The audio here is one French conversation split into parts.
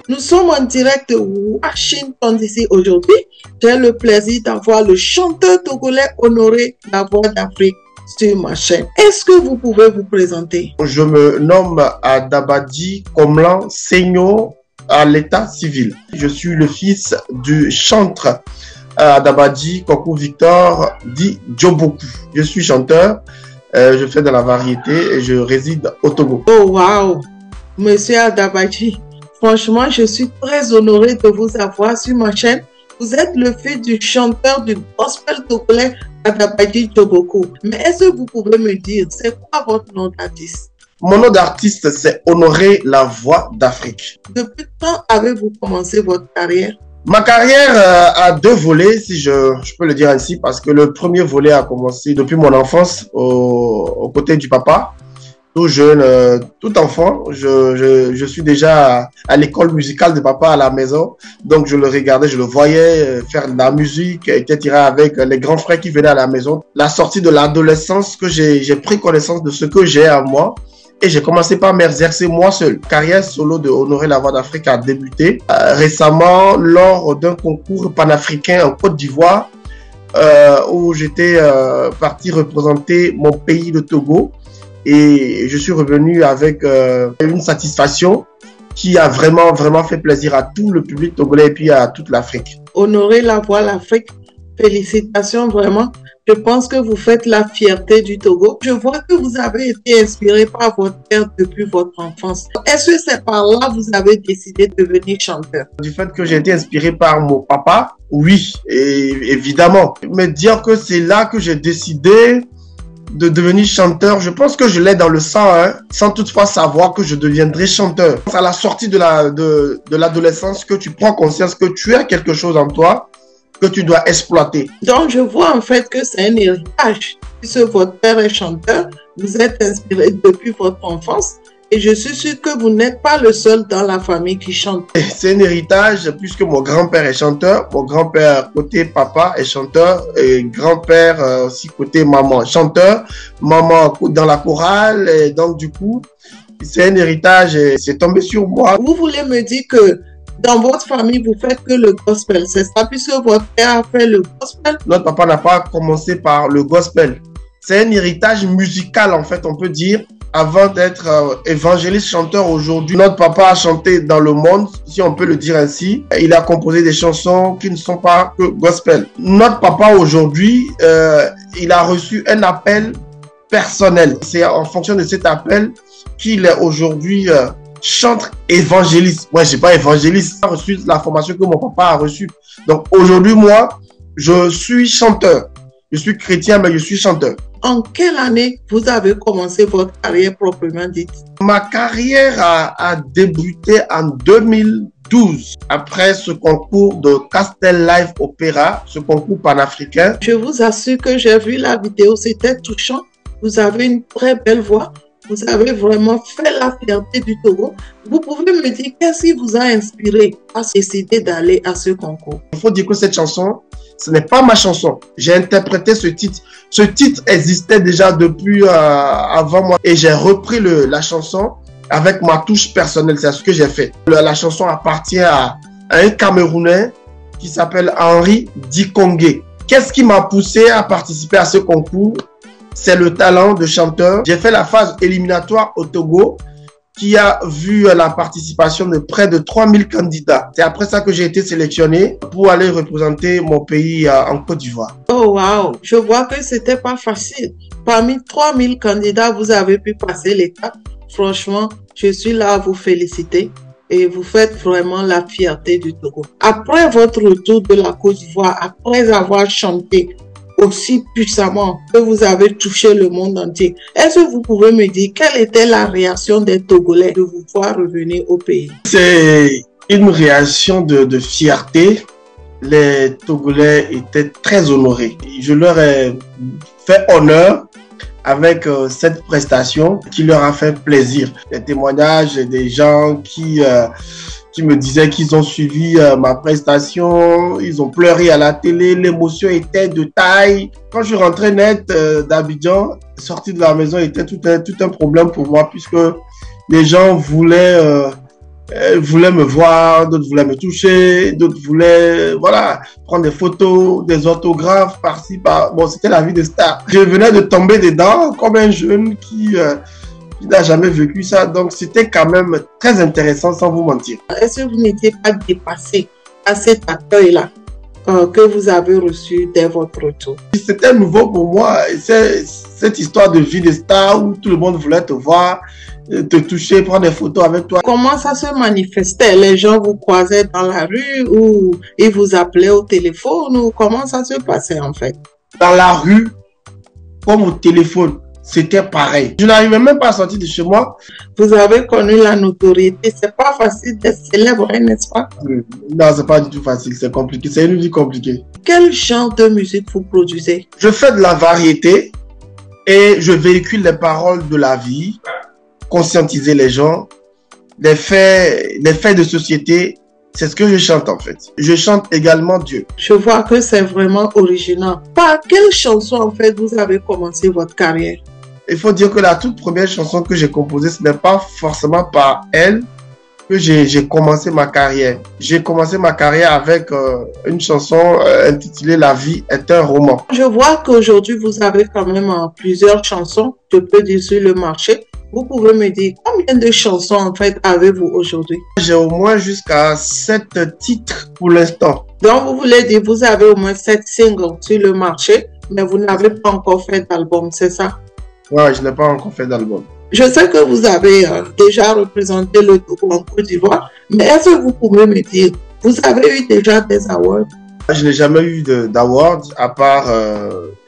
Nous sommes en direct de Washington DC aujourd'hui. J'ai le plaisir d'avoir le chanteur togolais Honoré La Voix d'Afrique sur ma chaîne. Est-ce que vous pouvez vous présenter? Je me nomme Adabadji Komlan Seigno à l'état civil. Je suis le fils du chantre Adabadji Koko Victor dit Djoboku. Je suis chanteur, je fais de la variété et je réside au Togo. Oh wow, Monsieur Adabadji, franchement, je suis très honoré de vous avoir sur ma chaîne. Vous êtes le fils du chanteur du gospel togolais Adabadji Djoboku. Mais est-ce que vous pouvez me dire, c'est quoi votre nom d'artiste? Mon nom d'artiste, c'est Honoré La Voix d'Afrique. Depuis quand avez-vous commencé votre carrière? Ma carrière a deux volets, si je peux le dire ainsi, parce que le premier volet a commencé depuis mon enfance aux côtés du papa. Tout jeune, tout enfant, je suis déjà à l'école musicale de papa à la maison. Donc je le regardais, je le voyais faire de la musique, etc. avec les grands frères qui venaient à la maison. La sortie de l'adolescence, que j'ai pris connaissance de ce que j'ai à moi. Et j'ai commencé par m'exercer moi seul. Carrière solo de Honoré La Voix d'Afrique a débuté récemment lors d'un concours panafricain en Côte d'Ivoire où j'étais parti représenter mon pays, le Togo. Et je suis revenu avec une satisfaction qui a vraiment fait plaisir à tout le public togolais et puis à toute l'Afrique. Honoré La Voix d'Afrique, félicitations vraiment. Je pense que vous faites la fierté du Togo. Je vois que vous avez été inspiré par votre père depuis votre enfance. Est-ce que c'est par là que vous avez décidé de devenir chanteur? Du fait que j'ai été inspiré par mon papa, oui, et évidemment. Mais dire que c'est là que j'ai décidé de devenir chanteur, je pense que je l'ai dans le sang, hein, sans toutefois savoir que je deviendrai chanteur. C'est à la sortie de l'adolescence que tu prends conscience que tu as quelque chose en toi que tu dois exploiter. Donc, je vois en fait que c'est un héritage. Puisque votre père est chanteur, vous êtes inspiré depuis votre enfance et je suis sûr que vous n'êtes pas le seul dans la famille qui chante. C'est un héritage puisque mon grand-père est chanteur, mon grand-père côté papa est chanteur et grand-père aussi côté maman chanteur, maman dans la chorale et donc du coup, c'est un héritage et c'est tombé sur moi. Vous voulez me dire que dans votre famille, vous faites que le gospel, c'est ça, puisque votre père a fait le gospel? Notre papa n'a pas commencé par le gospel. C'est un héritage musical, en fait, on peut dire, avant d'être évangéliste chanteur aujourd'hui. Notre papa a chanté dans le monde, si on peut le dire ainsi. Il a composé des chansons qui ne sont pas que gospel. Notre papa aujourd'hui, il a reçu un appel personnel. C'est en fonction de cet appel qu'il est aujourd'hui chantre évangéliste. Moi, je ne suis pas évangéliste. J'ai reçu la formation que mon papa a reçue. Donc, aujourd'hui, moi, je suis chanteur. Je suis chrétien, mais je suis chanteur. En quelle année vous avez commencé votre carrière proprement dite? Ma carrière a débuté en 2012. Après ce concours de Castel Live Opéra, ce concours panafricain. Je vous assure que j'ai vu la vidéo, c'était touchant. Vous avez une très belle voix. Vous avez vraiment fait la fierté du Togo. Vous pouvez me dire qu'est-ce qui vous a inspiré à décider d'aller à ce concours? Il faut dire que cette chanson, ce n'est pas ma chanson. J'ai interprété ce titre. Ce titre existait déjà depuis avant moi. Et j'ai repris la chanson avec ma touche personnelle. C'est ce que j'ai fait. La chanson appartient à un Camerounais qui s'appelle Henri Dikongé. Qu'est-ce qui m'a poussé à participer à ce concours? C'est le talent de chanteur. J'ai fait la phase éliminatoire au Togo qui a vu la participation de près de 3000 candidats. C'est après ça que j'ai été sélectionné pour aller représenter mon pays en Côte d'Ivoire. Oh wow, je vois que c'était pas facile. Parmi 3000 candidats, vous avez pu passer l'étape. Franchement, je suis là à vous féliciter et vous faites vraiment la fierté du Togo. Après votre retour de la Côte d'Ivoire, après avoir chanté aussi puissamment que vous avez touché le monde entier, est-ce que vous pouvez me dire quelle était la réaction des Togolais de vous voir revenir au pays? C'est une réaction de fierté. Les Togolais étaient très honorés. Je leur ai fait honneur avec cette prestation qui leur a fait plaisir. Les témoignages des gens qui me disaient qu'ils ont suivi ma prestation, ils ont pleuré à la télé, l'émotion était de taille. Quand je rentrais net d'Abidjan, sortir de la maison était tout un problème pour moi puisque les gens voulaient voulaient me voir, d'autres voulaient me toucher, d'autres voulaient, voilà, prendre des photos, des autographes par-ci, par... Bon, c'était la vie de star. Je venais de tomber dedans comme un jeune qui n'a jamais vécu ça. Donc, c'était quand même très intéressant, sans vous mentir. Est-ce que vous n'étiez pas dépassé à cet accueil-là que vous avez reçu dès votre retour? C'était nouveau pour moi. Cette histoire de vie de star où tout le monde voulait te voir, te toucher, prendre des photos avec toi. Comment ça se manifestait? Les gens vous croisaient dans la rue ou ils vous appelaient au téléphone ou comment ça se passait en fait? Dans la rue, comme au téléphone, c'était pareil. Je n'arrivais même pas à sortir de chez moi. Vous avez connu la notoriété. C'est pas facile d'être célèbre, n'est-ce pas? Non, c'est pas du tout facile. C'est compliqué. C'est une vie compliquée. Quel genre de musique vous produisez? Je fais de la variété et je véhicule les paroles de la vie, conscientiser les gens, les faits de société. C'est ce que je chante en fait. Je chante également Dieu. Je vois que c'est vraiment original. Par quelle chanson en fait vous avez commencé votre carrière? Il faut dire que la toute première chanson que j'ai composée, ce n'est pas forcément par elle que j'ai commencé ma carrière. J'ai commencé ma carrière avec une chanson intitulée La vie est un roman. Je vois qu'aujourd'hui vous avez quand même plusieurs chansons, je peux dire, sur le marché. Vous pouvez me dire combien de chansons en fait avez-vous aujourd'hui? J'ai au moins jusqu'à 7 titres pour l'instant. Donc vous voulez dire vous avez au moins 7 singles sur le marché, mais vous n'avez pas encore fait d'album, c'est ça? Ouais, je n'ai pas encore fait d'album. Je sais que vous avez déjà représenté le Togo en Côte d'Ivoire, mais est-ce que vous pouvez me dire, vous avez eu déjà des awards? Je n'ai jamais eu d'awards à part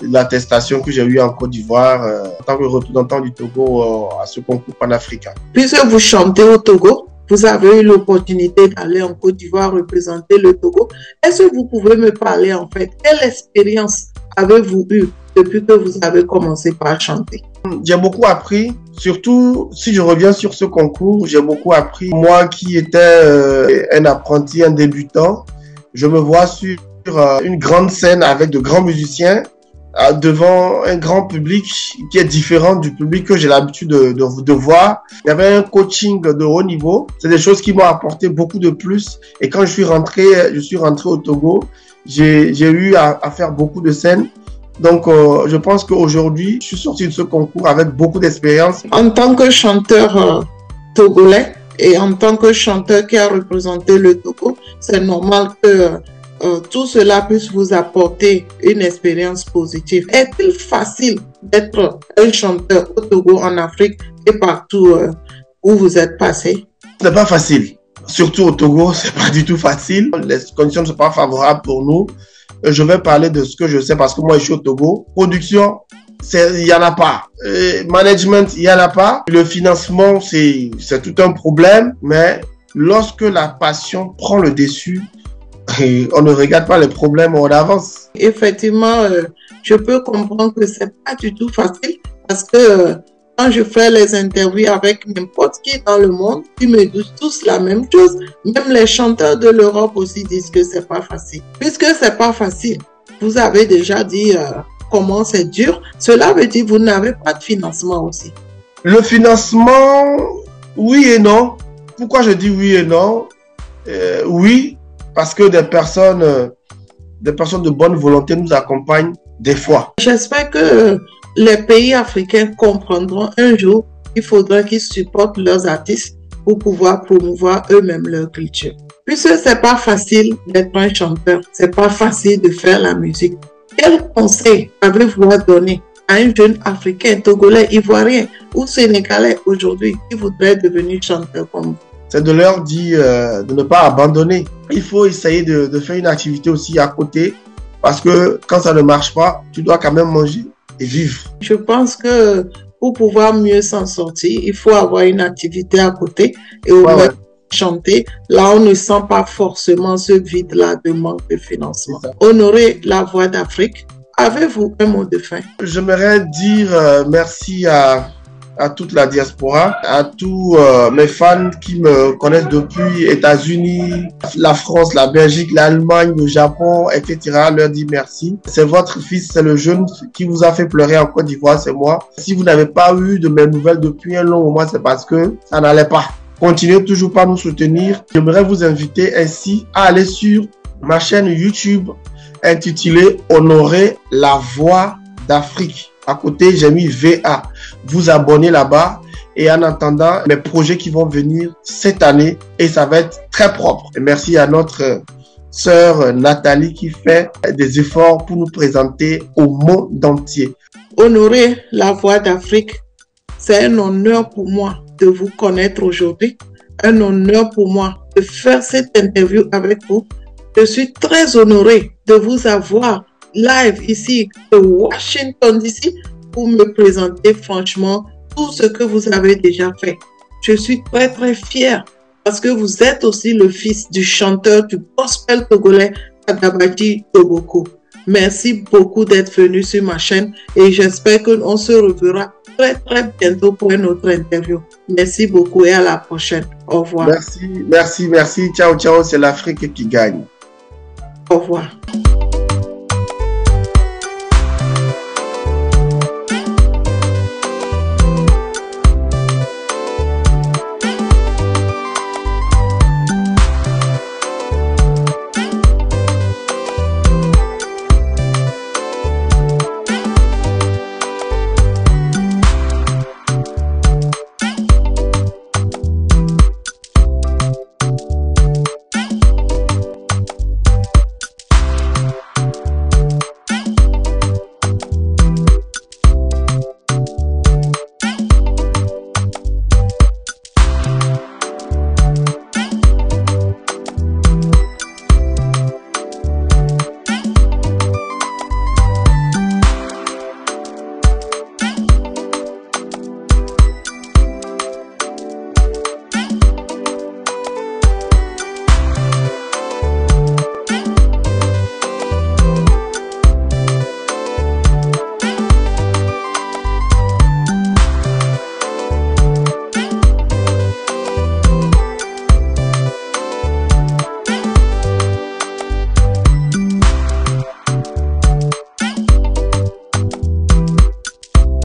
l'attestation que j'ai eue en Côte d'Ivoire en tant que représentant du Togo à ce concours panafricain. Puisque vous chantez au Togo, vous avez eu l'opportunité d'aller en Côte d'Ivoire représenter le Togo. Est-ce que vous pouvez me parler en fait, quelle expérience avez-vous eue depuis que vous avez commencé par chanter? J'ai beaucoup appris, surtout si je reviens sur ce concours, j'ai beaucoup appris. Moi qui étais un apprenti, un débutant, je me vois sur une grande scène avec de grands musiciens devant un grand public qui est différent du public que j'ai l'habitude de voir. Il y avait un coaching de haut niveau. C'est des choses qui m'ont apporté beaucoup de plus. Et quand je suis rentré au Togo, j'ai eu à faire beaucoup de scènes. Donc, je pense qu'aujourd'hui, je suis sorti de ce concours avec beaucoup d'expérience. En tant que chanteur togolais et en tant que chanteur qui a représenté le Togo, c'est normal que tout cela puisse vous apporter une expérience positive. Est-il facile d'être un chanteur au Togo, en Afrique et partout où vous êtes passé? Ce n'est pas facile. Surtout au Togo, ce n'est pas du tout facile. Les conditions ne sont pas favorables pour nous. Je vais parler de ce que je sais parce que moi, je suis au Togo. Production, il n'y en a pas. Management, il n'y en a pas. Le financement, c'est tout un problème. Mais lorsque la passion prend le dessus, on ne regarde pas les problèmes, on avance. Effectivement, je peux comprendre que c'est pas du tout facile parce que quand je fais les interviews avec n'importe qui dans le monde, ils me disent tous la même chose. Même les chanteurs de l'Europe aussi disent que c'est pas facile. Puisque c'est pas facile, vous avez déjà dit comment c'est dur. Cela veut dire que vous n'avez pas de financement aussi. Le financement, oui et non. Pourquoi je dis oui et non? Oui, parce que des personnes de bonne volonté nous accompagnent des fois. J'espère que les pays africains comprendront un jour qu'il faudra qu'ils supportent leurs artistes pour pouvoir promouvoir eux-mêmes leur culture. Puisque c'est pas facile d'être un chanteur, c'est pas facile de faire la musique. Quel conseil avez-vous à donner à un jeune africain, togolais, ivoirien ou sénégalais aujourd'hui qui voudrait devenir chanteur comme vous? C'est de leur dire de ne pas abandonner. Il faut essayer de faire une activité aussi à côté parce que quand ça ne marche pas, tu dois quand même manger et vivre. Je pense que pour pouvoir mieux s'en sortir, il faut avoir une activité à côté et au moins chanter. Là, on ne sent pas forcément ce vide-là de manque de financement. Honorer la voix d'Afrique. Avez-vous un mot de fin? J'aimerais dire merci à toute la diaspora, à tous mes fans qui me connaissent depuis États-Unis, la France, la Belgique, l'Allemagne, le Japon, etc. Leur dire merci. C'est votre fils, c'est le jeune qui vous a fait pleurer en Côte d'Ivoire, c'est moi. Si vous n'avez pas eu de mes nouvelles depuis un long moment, c'est parce que ça n'allait pas. Continuez toujours par nous soutenir. J'aimerais vous inviter ainsi à aller sur ma chaîne YouTube intitulée Honorer la voix d'Afrique. À côté, j'ai mis VA. Vous abonnez là-bas. Et en attendant, mes projets qui vont venir cette année, et ça va être très propre. Et merci à notre sœur Nathalie qui fait des efforts pour nous présenter au monde entier. Honorer la voix d'Afrique, c'est un honneur pour moi de vous connaître aujourd'hui. Un honneur pour moi de faire cette interview avec vous. Je suis très honorée de vous avoir live ici de Washington DC pour me présenter franchement tout ce que vous avez déjà fait. Je suis très très fière parce que vous êtes aussi le fils du chanteur du gospel togolais Adabati Toboko. Merci beaucoup d'être venu sur ma chaîne et j'espère qu'on se reverra très très bientôt pour une autre interview. Merci beaucoup et à la prochaine. Au revoir. Merci. Ciao, ciao. C'est l'Afrique qui gagne. Au revoir.